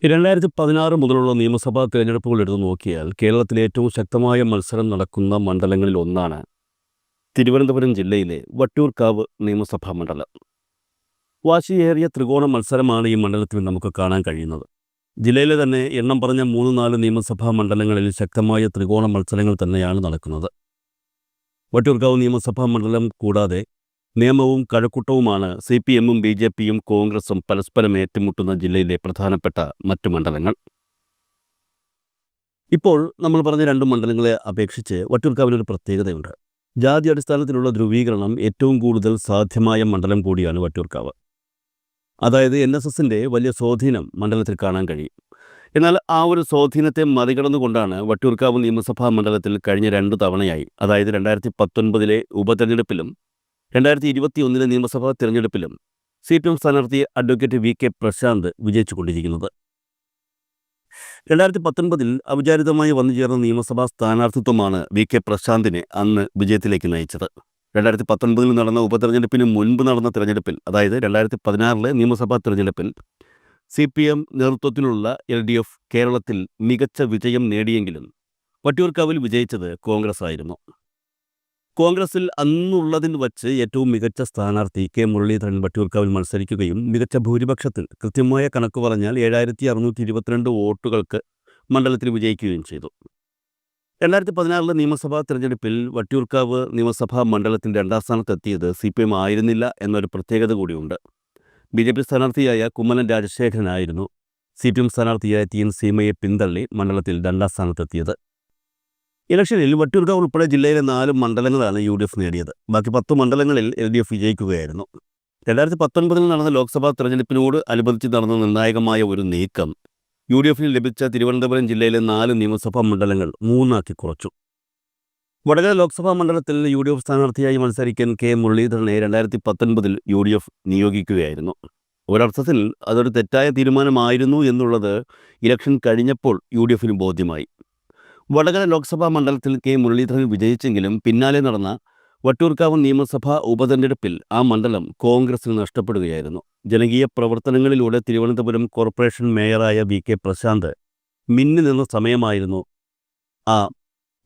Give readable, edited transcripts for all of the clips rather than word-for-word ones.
2016 മുതലുള്ള നിയമസഭാ തെരഞ്ഞെടുപ്പുകൾ എടുത്തു നോക്കിയാൽ കേരളത്തിലെ ഏറ്റവും ശക്തമായ മത്സരം നടക്കുന്ന മണ്ഡലങ്ങളിൽ ഒന്നാണ് തിരുവനന്തപുരം ജില്ലയിലെ വട്ടിയൂർക്കാവ് നിയമസഭാ മണ്ഡലം. വാശിയേറിയ ത്രികോണ മത്സരമാണ് ഈ മണ്ഡലത്തിൽ നമുക്ക് കാണാൻ കഴിയുന്നത്. ജില്ലയിലെ തന്നെ എണ്ണം പറഞ്ഞ 3-4 നിയമസഭാ മണ്ഡലങ്ങളിൽ ശക്തമായ ത്രികോണ മത്സരങ്ങൾ തന്നെയാണ് നടക്കുന്നത്. വട്ടിയൂർക്കാവ് നിയമസഭാ മണ്ഡലം കൂടാതെ നിയമവും കഴക്കൂട്ടവുമാണ് CPM-ഉം BJP-യും കോൺഗ്രസും പരസ്പരം ഏറ്റുമുട്ടുന്ന ജില്ലയിലെ പ്രധാനപ്പെട്ട മറ്റു മണ്ഡലങ്ങൾ. ഇപ്പോൾ നമ്മൾ പറഞ്ഞ രണ്ട് മണ്ഡലങ്ങളെ അപേക്ഷിച്ച് വട്ടിയൂർക്കാവിനൊരു പ്രത്യേകതയുണ്ട്. ജാതി അടിസ്ഥാനത്തിലുള്ള ധ്രുവീകരണം ഏറ്റവും കൂടുതൽ സാധ്യമായ മണ്ഡലം കൂടിയാണ് വട്ടിയൂർക്കാവ്. അതായത് NSSൻ്റെ വലിയ സ്വാധീനം മണ്ഡലത്തിൽ കാണാൻ കഴിയും. എന്നാൽ ആ ഒരു സ്വാധീനത്തെ മറികടന്നുകൊണ്ടാണ് വട്ടിയൂർക്കാവ് നിയമസഭാ മണ്ഡലത്തിൽ കഴിഞ്ഞ 2 തവണയായി, അതായത് 2019 ഉപതെരഞ്ഞെടുപ്പിലും 2021 നിയമസഭാ തിരഞ്ഞെടുപ്പിലും CPM സ്ഥാനാർത്ഥി അഡ്വക്കേറ്റ് VK പ്രശാന്ത് വിജയിച്ചുകൊണ്ടിരിക്കുന്നത്. 2019 അവിചാരിതമായി വന്നുചേർന്ന നിയമസഭാ സ്ഥാനാർത്ഥിത്വമാണ് VK പ്രശാന്തിനെ അന്ന് വിജയത്തിലേക്ക് നയിച്ചത്. 2019 നടന്ന ഉപതെരഞ്ഞെടുപ്പിന് മുൻപ് നടന്ന തിരഞ്ഞെടുപ്പിൽ, അതായത് 2016 നിയമസഭാ തിരഞ്ഞെടുപ്പിൽ CPM നേതൃത്വത്തിലുള്ള LDF കേരളത്തിൽ മികച്ച വിജയം നേടിയെങ്കിലും വട്ടിയൂർക്കാവിൽ വിജയിച്ചത് കോൺഗ്രസ് ആയിരുന്നു. കോൺഗ്രസിൽ അന്നുള്ളതിൽ വച്ച് ഏറ്റവും മികച്ച സ്ഥാനാർത്ഥി K മുരളീധരൻ വട്ടിയൂർക്കാവിൽ മത്സരിക്കുകയും മികച്ച ഭൂരിപക്ഷത്തിൽ, കൃത്യമായ കണക്ക് പറഞ്ഞാൽ 7622 വോട്ടുകൾക്ക് മണ്ഡലത്തിൽ വിജയിക്കുകയും ചെയ്തു. 2016 നിയമസഭാ തിരഞ്ഞെടുപ്പിൽ വട്ടിയൂർക്കാവ് നിയമസഭാ മണ്ഡലത്തിൽ 2ാം സ്ഥാനത്തെത്തിയത് CPM ആയിരുന്നില്ല എന്നൊരു പ്രത്യേകത കൂടിയുണ്ട്. BJP സ്ഥാനാർത്ഥിയായ കുമ്മനം രാജശേഖരനായിരുന്നു CPM സ്ഥാനാർത്ഥിയായ TN സീമയെ പിന്തള്ളി മണ്ഡലത്തിൽ 2ാം സ്ഥാനത്തെത്തിയത്. ഇലക്ഷനിൽ വട്ടിയൂർക്കാവ് ഉൾപ്പെടെ ജില്ലയിലെ 4 മണ്ഡലങ്ങളാണ് UDF നേടിയത്. ബാക്കി 10 മണ്ഡലങ്ങളിൽ LDF വിജയിക്കുകയായിരുന്നു. 2019 നടന്ന ലോക്സഭാ തെരഞ്ഞെടുപ്പിനോട് അനുബന്ധിച്ച് നടന്ന നിർണായകമായ ഒരു നീക്കം UDFന് ലഭിച്ച തിരുവനന്തപുരം ജില്ലയിലെ 4 നിയമസഭാ മണ്ഡലങ്ങൾ 3 കുറച്ചു. വടകര ലോക്സഭാ മണ്ഡലത്തിൽ UDF സ്ഥാനാർത്ഥിയായി മത്സരിക്കാൻ K മുരളീധരനെ 2019 UDF നിയോഗിക്കുകയായിരുന്നു. ഒരർത്ഥത്തിൽ അതൊരു തെറ്റായ തീരുമാനമായിരുന്നു എന്നുള്ളത് ഇലക്ഷൻ കഴിഞ്ഞപ്പോൾ UDFന് ബോധ്യമായി. വടകര ലോക്സഭാ മണ്ഡലത്തിൽ K മുരളീധരൻ വിജയിച്ചെങ്കിലും പിന്നാലെ നടന്ന വട്ടിയൂർക്കാവ് നിയമസഭാ ഉപതെരഞ്ഞെടുപ്പിൽ ആ മണ്ഡലം കോൺഗ്രസിന് നഷ്ടപ്പെടുകയായിരുന്നു. ജനകീയ പ്രവർത്തനങ്ങളിലൂടെ തിരുവനന്തപുരം കോർപ്പറേഷൻ മേയറായ VK പ്രശാന്ത് മിന്നി നിന്ന സമയമായിരുന്നു ആ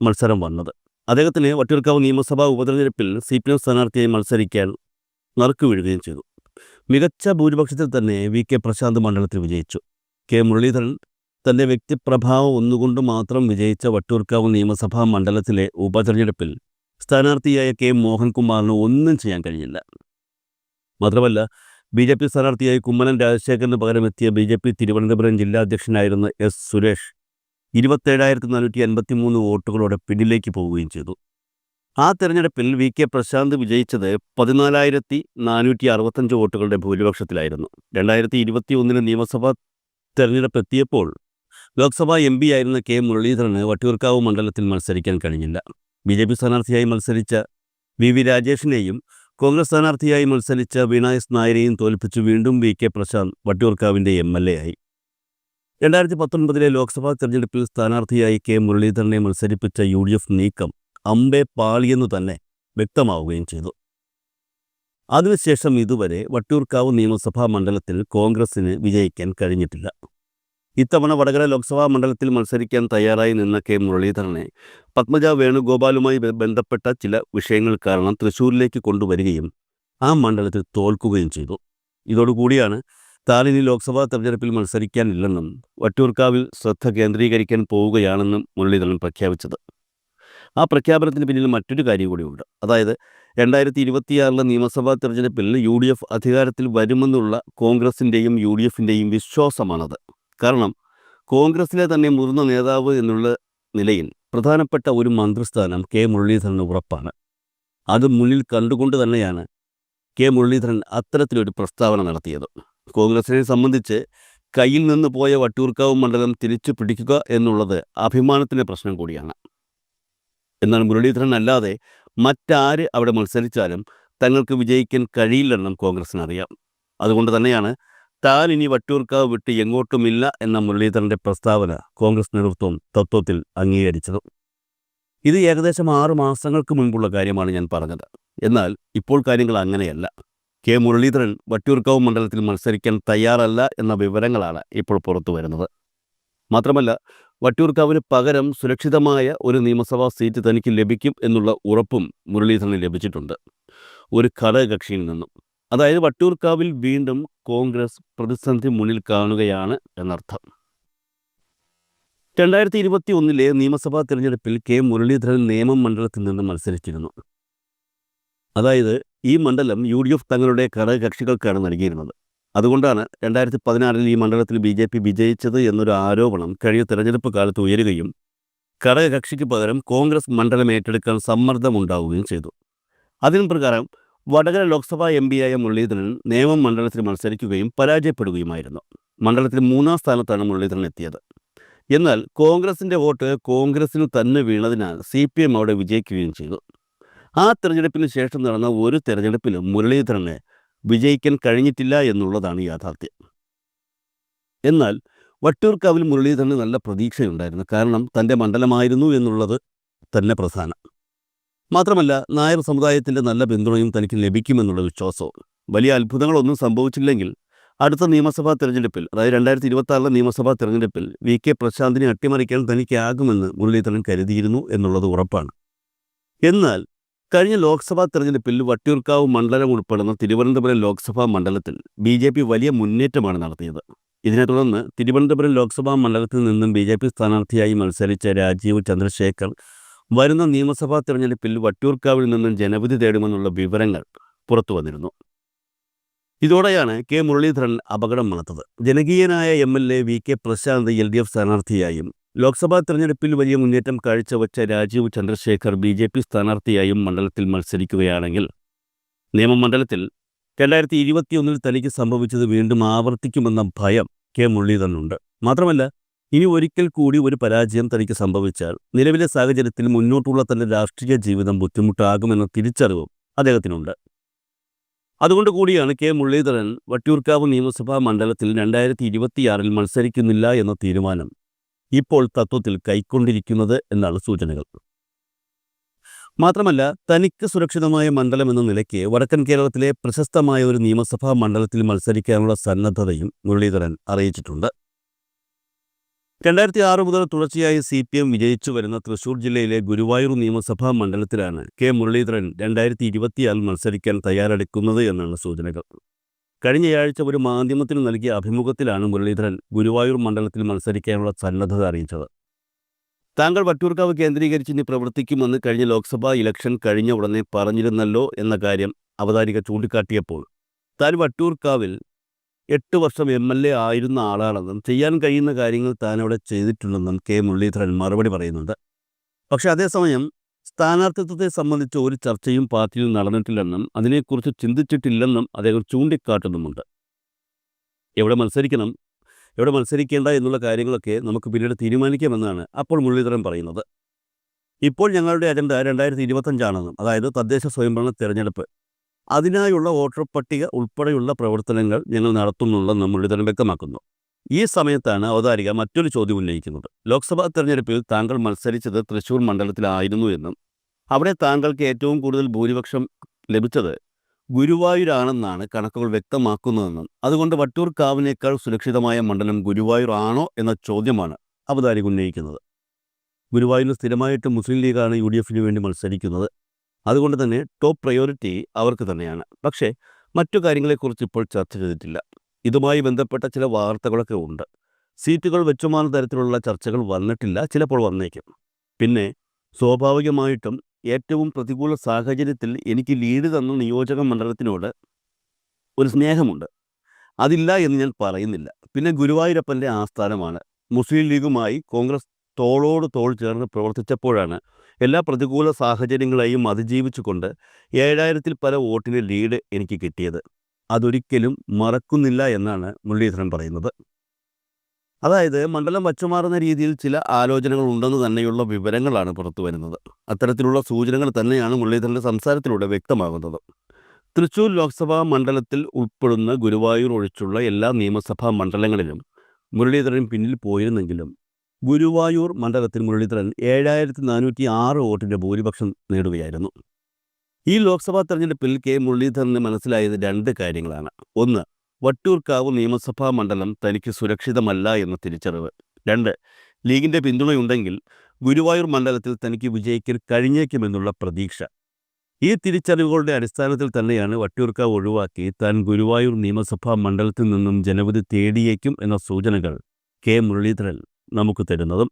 മത്സരം വന്നത്. അദ്ദേഹത്തിന് വട്ടിയൂർക്കാവ് നിയമസഭാ ഉപതെരഞ്ഞെടുപ്പിൽ CPM സ്ഥാനാർത്ഥിയായി മത്സരിക്കാൻ നറുക്ക് വീഴുകയും ചെയ്തു. മികച്ച ഭൂരിപക്ഷത്തിൽ തന്നെ VK പ്രശാന്ത് മണ്ഡലത്തിൽ വിജയിച്ചു. K മുരളീധരൻ തൻ്റെ വ്യക്തിപ്രഭാവം ഒന്നുകൊണ്ട് മാത്രം വിജയിച്ച വട്ടിയൂർക്കാവ് നിയമസഭാ മണ്ഡലത്തിലെ ഉപതെരഞ്ഞെടുപ്പിൽ സ്ഥാനാർത്ഥിയായ K മോഹൻകുമാറിന് ഒന്നും ചെയ്യാൻ കഴിയില്ല. മാത്രമല്ല, BJP സ്ഥാനാർത്ഥിയായി കുമ്മനം രാജശേഖരന് പകരമെത്തിയ BJP തിരുവനന്തപുരം ജില്ലാ അധ്യക്ഷനായിരുന്ന S സുരേഷ് 27,453 വോട്ടുകളോടെ പിന്നിലേക്ക് പോവുകയും ചെയ്തു. ആ തെരഞ്ഞെടുപ്പിൽ VK പ്രശാന്ത് വിജയിച്ചത് 14,465 വോട്ടുകളുടെ ഭൂരിപക്ഷത്തിലായിരുന്നു. 2021 നിയമസഭാ തെരഞ്ഞെടുപ്പ് എത്തിയപ്പോൾ ലോക്സഭാ MP ആയിരുന്ന K മുരളീധരന് വട്ടിയൂർക്കാവ് മണ്ഡലത്തിൽ മത്സരിക്കാൻ കഴിഞ്ഞില്ല. BJP സ്ഥാനാർത്ഥിയായി മത്സരിച്ച VV രാജേഷിനെയും കോൺഗ്രസ് സ്ഥാനാർത്ഥിയായി മത്സരിച്ച വീണ S നായരെയും തോൽപ്പിച്ച് വീണ്ടും VK പ്രശാന്ത് വട്ടിയൂർക്കാവിൻ്റെ MLA ആയി. 2019 ലോക്സഭാ തെരഞ്ഞെടുപ്പിൽ സ്ഥാനാർത്ഥിയായി K മുരളീധരനെ മത്സരിപ്പിച്ച UDF നീക്കം അമ്പേ പാളിയെന്നു തന്നെ വ്യക്തമാവുകയും ചെയ്തു. അതിനുശേഷം ഇതുവരെ വട്ടിയൂർക്കാവ് നിയമസഭാ മണ്ഡലത്തിൽ കോൺഗ്രസിന് വിജയിക്കാൻ കഴിഞ്ഞിട്ടില്ല. ഇത്തവണ വടകര ലോക്സഭാ മണ്ഡലത്തിൽ മത്സരിക്കാൻ തയ്യാറായി നിന്ന K മുരളീധരനെ പത്മജ വേണുഗോപാലുമായി ബന്ധപ്പെട്ട ചില വിഷയങ്ങൾ കാരണം തൃശ്ശൂരിലേക്ക് കൊണ്ടുവരികയും ആ മണ്ഡലത്തിൽ തോൽക്കുകയും ചെയ്തു. ഇതോടുകൂടിയാണ് താനിനി ലോക്സഭാ തെരഞ്ഞെടുപ്പിൽ മത്സരിക്കാനില്ലെന്നും വട്ടിയൂർക്കാവിൽ ശ്രദ്ധ കേന്ദ്രീകരിക്കാൻ പോവുകയാണെന്നും മുരളീധരൻ പ്രഖ്യാപിച്ചത്. ആ പ്രഖ്യാപനത്തിന് പിന്നിൽ മറ്റൊരു കാര്യം കൂടിയുണ്ട്. അതായത് 2026 നിയമസഭാ തെരഞ്ഞെടുപ്പിൽ UDF അധികാരത്തിൽ വരുമെന്നുള്ള കോൺഗ്രസിൻ്റെയും UDFൻ്റെയും വിശ്വാസമാണത്. കാരണം കോൺഗ്രസിലെ തന്നെ മുതിർന്ന നേതാവ് എന്നുള്ള നിലയിൽ പ്രധാനപ്പെട്ട ഒരു മന്ത്രിസ്ഥാനം K മുരളീധരന് ഉറപ്പാണ്. അത് മുന്നിൽ കണ്ടുകൊണ്ട് തന്നെയാണ് K മുരളീധരൻ അത്തരത്തിലൊരു പ്രസ്താവന നടത്തിയത്. കോൺഗ്രസിനെ സംബന്ധിച്ച് കയ്യിൽ നിന്ന് പോയ വട്ടിയൂർക്കാവ് മണ്ഡലം തിരിച്ചു പിടിക്കുക എന്നുള്ളത് അഭിമാനത്തിൻ്റെ പ്രശ്നം കൂടിയാണ്. എന്നാൽ മുരളീധരൻ അല്ലാതെ മറ്റാര് അവിടെ മത്സരിച്ചാലും തങ്ങൾക്ക് വിജയിക്കാൻ കഴിയില്ലെന്നും കോൺഗ്രസിനറിയാം. അതുകൊണ്ട് തന്നെയാണ് താൻ ഇനി വട്ടിയൂർക്കാവ് വിട്ട് എങ്ങോട്ടുമില്ല എന്ന മുരളീധരൻ്റെ പ്രസ്താവന കോൺഗ്രസ് നേതൃത്വം തത്വത്തിൽ അംഗീകരിച്ചത്. ഇത് ഏകദേശം 6 മാസങ്ങൾക്ക് മുൻപുള്ള കാര്യമാണ് ഞാൻ പറഞ്ഞത്. എന്നാൽ ഇപ്പോൾ കാര്യങ്ങൾ അങ്ങനെയല്ല. കെ മുരളീധരൻ വട്ടിയൂർക്കാവ് മണ്ഡലത്തിൽ മത്സരിക്കാൻ തയ്യാറല്ല എന്ന വിവരങ്ങളാണ് ഇപ്പോൾ പുറത്തു വരുന്നത്. മാത്രമല്ല, വട്ടിയൂർക്കാവിന് പകരം സുരക്ഷിതമായ ഒരു നിയമസഭാ സീറ്റ് തനിക്ക് ലഭിക്കും എന്നുള്ള ഉറപ്പും മുരളീധരന് ലഭിച്ചിട്ടുണ്ട് ഒരു ഘടകകക്ഷിയിൽ നിന്നും. അതായത് വട്ടിയൂർക്കാവിൽ വീണ്ടും കോൺഗ്രസ് പ്രതിസന്ധി മുന്നിൽ കാണുകയാണ് എന്നർത്ഥം. 2021 നിയമസഭാ തിരഞ്ഞെടുപ്പിൽ കെ മുരളീധരൻ നേമം മണ്ഡലത്തിൽ നിന്ന് മത്സരിച്ചിരുന്നു. അതായത് ഈ മണ്ഡലം UDF തങ്ങളുടെ ഘടകകക്ഷികൾക്കാണ് നൽകിയിരുന്നത്. അതുകൊണ്ടാണ് 2016 ഈ മണ്ഡലത്തിൽ BJP വിജയിച്ചത് എന്നൊരു ആരോപണം കഴിഞ്ഞ തെരഞ്ഞെടുപ്പ് കാലത്ത് ഉയരുകയും ഘടകകക്ഷിക്ക് പകരം കോൺഗ്രസ് മണ്ഡലം ഏറ്റെടുക്കാൻ സമ്മർദ്ദമുണ്ടാവുകയും ചെയ്തു. അതിന് പ്രകാരം വടകര ലോക്സഭാ MP ആയ മുരളീധരൻ നേമം മണ്ഡലത്തിൽ മത്സരിക്കുകയും പരാജയപ്പെടുകയുമായിരുന്നു. മണ്ഡലത്തിൽ 3-ാം സ്ഥാനത്താണ് മുരളീധരൻ എത്തിയത്. എന്നാൽ കോൺഗ്രസിൻ്റെ വോട്ട് കോൺഗ്രസിന് തന്നെ വീണതിനാൽ CPM അവിടെ വിജയിക്കുകയും ചെയ്തു. ആ തെരഞ്ഞെടുപ്പിന് ശേഷം നടന്ന ഒരു തെരഞ്ഞെടുപ്പിലും മുരളീധരന് വിജയിക്കാൻ കഴിഞ്ഞിട്ടില്ല എന്നുള്ളതാണ് യാഥാർത്ഥ്യം. എന്നാൽ വട്ടിയൂർക്കാവിൽ മുരളീധരന് നല്ല പ്രതീക്ഷയുണ്ടായിരുന്നു. കാരണം തൻ്റെ മണ്ഡലമായിരുന്നു എന്നുള്ളത് തന്നെ പ്രധാനം. മാത്രമല്ല, നായർ സമുദായത്തിൻ്റെ നല്ല പിന്തുണയും തനിക്ക് ലഭിക്കുമെന്നുള്ള വിശ്വാസവും. വലിയ അത്ഭുതങ്ങളൊന്നും സംഭവിച്ചില്ലെങ്കിൽ അടുത്ത നിയമസഭാ തെരഞ്ഞെടുപ്പിൽ, അതായത് 2026 നിയമസഭാ തെരഞ്ഞെടുപ്പിൽ VK പ്രശാന്തിനെ അട്ടിമറിക്കാൻ തനിക്കാകുമെന്ന് മുരളീധരൻ കരുതിയിരുന്നു എന്നുള്ളത് ഉറപ്പാണ്. എന്നാൽ കഴിഞ്ഞ ലോക്സഭാ തെരഞ്ഞെടുപ്പിൽ വട്ടിയൂർക്കാവ് മണ്ഡലം ഉൾപ്പെടുന്ന തിരുവനന്തപുരം ലോക്സഭാ മണ്ഡലത്തിൽ BJP വലിയ മുന്നേറ്റമാണ് നടത്തിയത്. ഇതിനെ തുടർന്ന് തിരുവനന്തപുരം ലോക്സഭാ മണ്ഡലത്തിൽ നിന്നും BJP സ്ഥാനാർത്ഥിയായി മത്സരിച്ച രാജീവ് ചന്ദ്രശേഖർ വരുന്ന നിയമസഭാ തെരഞ്ഞെടുപ്പിൽ വട്ടിയൂർക്കാവിൽ നിന്നും ജനവിധി തേടുമെന്നുള്ള വിവരങ്ങൾ പുറത്തു വന്നിരുന്നു. ഇതോടെയാണ് കെ മുരളീധരൻ അപകടം മണത്തത്. ജനകീയനായ MLA VK Prashant LDF സ്ഥാനാർത്ഥിയായും Lok Sabha തെരഞ്ഞെടുപ്പിൽ വലിയ മുന്നേറ്റം കാഴ്ചവെച്ച രാജീവ് ചന്ദ്രശേഖർ BJP സ്ഥാനാർത്ഥിയായും മണ്ഡലത്തിൽ മത്സരിക്കുകയാണെങ്കിൽ നേമം മണ്ഡലത്തിൽ 2021 തനിക്ക് സംഭവിച്ചത് വീണ്ടും ആവർത്തിക്കുമെന്ന ഭയം കെ മുരളീധരനുണ്ട്. മാത്രമല്ല, ഇനി ഒരിക്കൽ കൂടി ഒരു പരാജയം തനിക്ക് സംഭവിച്ചാൽ നിലവിലെ സാഹചര്യത്തിൽ മുന്നോട്ടുള്ള തൻ്റെ രാഷ്ട്രീയ ജീവിതം ബുദ്ധിമുട്ടാകുമെന്ന തിരിച്ചറിവും അദ്ദേഹത്തിനുണ്ട്. അതുകൊണ്ട് കൂടിയാണ് കെ മുരളീധരൻ വട്ടിയൂർക്കാവ് നിയമസഭാ മണ്ഡലത്തിൽ 2026 മത്സരിക്കുന്നില്ല എന്ന തീരുമാനം ഇപ്പോൾ തത്വത്തിൽ കൈക്കൊണ്ടിരിക്കുന്നത് എന്നാണ് സൂചനകൾ. മാത്രമല്ല, തനിക്ക് സുരക്ഷിതമായ മണ്ഡലം എന്ന നിലയ്ക്ക് വടക്കൻ കേരളത്തിലെ പ്രശസ്തമായ ഒരു നിയമസഭാ മണ്ഡലത്തിൽ മത്സരിക്കാനുള്ള സന്നദ്ധതയും മുരളീധരൻ അറിയിച്ചിട്ടുണ്ട്. 2006 മുതൽ തുടർച്ചയായി CPM വിജയിച്ചു വരുന്ന തൃശൂർ ജില്ലയിലെ ഗുരുവായൂർ നിയമസഭാ മണ്ഡലത്തിലാണ് കെ മുരളീധരൻ 2026 മത്സരിക്കാൻ തയ്യാറെടുക്കുന്നത് എന്നാണ് സൂചനകൾ. കഴിഞ്ഞയാഴ്ച ഒരു മാധ്യമത്തിന് നൽകിയ അഭിമുഖത്തിലാണ് മുരളീധരൻ ഗുരുവായൂർ മണ്ഡലത്തിൽ മത്സരിക്കാനുള്ള സന്നദ്ധത അറിയിച്ചത്. താങ്കൾ വട്ടിയൂർക്കാവ് കേന്ദ്രീകരിച്ച് ഇനി പ്രവർത്തിക്കുമെന്ന് കഴിഞ്ഞ ലോക്സഭാ ഇലക്ഷൻ കഴിഞ്ഞ ഉടനെ പറഞ്ഞിരുന്നല്ലോ എന്ന കാര്യം അവതാരിക ചൂണ്ടിക്കാട്ടിയപ്പോൾ താൻ വട്ടിയൂർക്കാവിൽ 8 വർഷം MLA ആയിരുന്ന ആളാണെന്നും ചെയ്യാൻ കഴിയുന്ന കാര്യങ്ങൾ താൻ അവിടെ ചെയ്തിട്ടുണ്ടെന്നും കെ മുരളീധരൻ മറുപടി പറയുന്നുണ്ട്. പക്ഷേ അതേസമയം സ്ഥാനാർത്ഥിത്വത്തെ സംബന്ധിച്ച് ഒരു ചർച്ചയും പാർട്ടിയിൽ നടന്നിട്ടില്ലെന്നും അതിനെക്കുറിച്ച് ചിന്തിച്ചിട്ടില്ലെന്നും അദ്ദേഹം ചൂണ്ടിക്കാട്ടുന്നുമുണ്ട്. എവിടെ മത്സരിക്കണം, എവിടെ മത്സരിക്കേണ്ട എന്നുള്ള കാര്യങ്ങളൊക്കെ നമുക്ക് പിന്നീട് തീരുമാനിക്കാമെന്നാണ് അപ്പോൾ മുരളീധരൻ പറയുന്നത്. ഇപ്പോൾ ഞങ്ങളുടെ അജണ്ട 2025 ആണെന്നും, അതായത് തദ്ദേശ സ്വയംഭരണ തെരഞ്ഞെടുപ്പ്, അതിനായുള്ള വോട്ടർ പട്ടിക ഉൾപ്പെടെയുള്ള പ്രവർത്തനങ്ങൾ ഞങ്ങൾ നടത്തുന്നുണ്ടെന്നും മുരളീധരൻ വ്യക്തമാക്കുന്നു. ഈ സമയത്താണ് അവതാരിക മറ്റൊരു ചോദ്യം ഉന്നയിക്കുന്നത്. ലോക്സഭാ തെരഞ്ഞെടുപ്പിൽ താങ്കൾ മത്സരിച്ചത് തൃശൂർ മണ്ഡലത്തിലായിരുന്നു എന്നും അവിടെ താങ്കൾക്ക് ഏറ്റവും കൂടുതൽ ഭൂരിപക്ഷം ലഭിച്ചത് ഗുരുവായൂരാണെന്നാണ് കണക്കുകൾ വ്യക്തമാക്കുന്നതെന്നും അതുകൊണ്ട് വട്ടിയൂർക്കാവിനേക്കാൾ സുരക്ഷിതമായ മണ്ഡലം ഗുരുവായൂർ ആണോ എന്ന ചോദ്യമാണ് അവതാരിക ഉന്നയിക്കുന്നത്. ഗുരുവായൂരിൽ സ്ഥിരമായിട്ട് മുസ്ലിം ലീഗാണ് UDFന് വേണ്ടി മത്സരിക്കുന്നത്. അതുകൊണ്ട് തന്നെ ടോപ്പ് പ്രയോറിറ്റി അവർക്ക് തന്നെയാണ്. പക്ഷേ മറ്റു കാര്യങ്ങളെക്കുറിച്ച് ഇപ്പോൾ ചർച്ച ചെയ്തിട്ടില്ല. ഇതുമായി ബന്ധപ്പെട്ട ചില വാർത്തകളൊക്കെ ഉണ്ട്. സീറ്റുകൾ വെച്ചുമാറുന്ന തരത്തിലുള്ള ചർച്ചകൾ വന്നിട്ടില്ല, ചിലപ്പോൾ വന്നേക്കും. പിന്നെ സ്വാഭാവികമായിട്ടും ഏറ്റവും പ്രതികൂല സാഹചര്യത്തിൽ എനിക്ക് ലീഡ് തന്ന നിയോജക മണ്ഡലത്തിനോട് ഒരു സ്നേഹമുണ്ട്. അതില്ല എന്ന് ഞാൻ പറയുന്നില്ല. പിന്നെ ഗുരുവായൂരപ്പൻ്റെ ആസ്ഥാനമാണ്. മുസ്ലിം ലീഗുമായി കോൺഗ്രസ് തോളോട് തോൾ ചേർന്ന് പ്രവർത്തിച്ചപ്പോഴാണ് എല്ലാ പ്രതികൂല സാഹചര്യങ്ങളെയും അതിജീവിച്ചുകൊണ്ട് 7000-ൽ പല വോട്ടിന് ലീഡ് എനിക്ക് കിട്ടിയത്. അതൊരിക്കലും മറക്കുന്നില്ല എന്നാണ് മുരളീധരൻ പറയുന്നത്. അതായത് മണ്ഡലം വച്ചുമാറുന്ന രീതിയിൽ ചില ആലോചനകൾ ഉണ്ടെന്ന് തന്നെയുള്ള വിവരങ്ങളാണ് പുറത്തു വരുന്നത്. അത്തരത്തിലുള്ള സൂചനകൾ തന്നെയാണ് മുരളീധരൻ്റെ സംസാരത്തിലൂടെ വ്യക്തമാകുന്നത്. തൃശ്ശൂർ ലോക്സഭാ മണ്ഡലത്തിൽ ഉൾപ്പെടുന്ന ഗുരുവായൂർ ഒഴിച്ചുള്ള എല്ലാ നിയമസഭാ മണ്ഡലങ്ങളിലും മുരളീധരൻ പിന്നിൽ പോയിരുന്നെങ്കിലും ഗുരുവായൂർ മണ്ഡലത്തിൽ മുരളീധരൻ 7406 വോട്ടിൻ്റെ ഭൂരിപക്ഷം നേടുകയായിരുന്നു. ഈ ലോക്സഭാ തെരഞ്ഞെടുപ്പിൽ കെ മുരളീധരന് മനസ്സിലായത് 2 കാര്യങ്ങളാണ്. ഒന്ന്, വട്ടിയൂർക്കാവ് നിയമസഭാ മണ്ഡലം തനിക്ക് സുരക്ഷിതമല്ല എന്ന തിരിച്ചറിവ്. 2, ലീഗിന്റെ പിന്തുണയുണ്ടെങ്കിൽ ഗുരുവായൂർ മണ്ഡലത്തിൽ തനിക്ക് വിജയിക്കാൻ കഴിഞ്ഞേക്കുമെന്നുള്ള പ്രതീക്ഷ. ഈ തിരിച്ചറിവുകളുടെ അടിസ്ഥാനത്തിൽ തന്നെയാണ് വട്ടിയൂർക്കാവ് ഒഴിവാക്കി താൻ ഗുരുവായൂർ നിയമസഭാ മണ്ഡലത്തിൽ നിന്നും ജനവിധി തേടിയേക്കും എന്ന സൂചനകൾ കെ മുരളീധരൻ നമുക്ക് തരുന്നതും.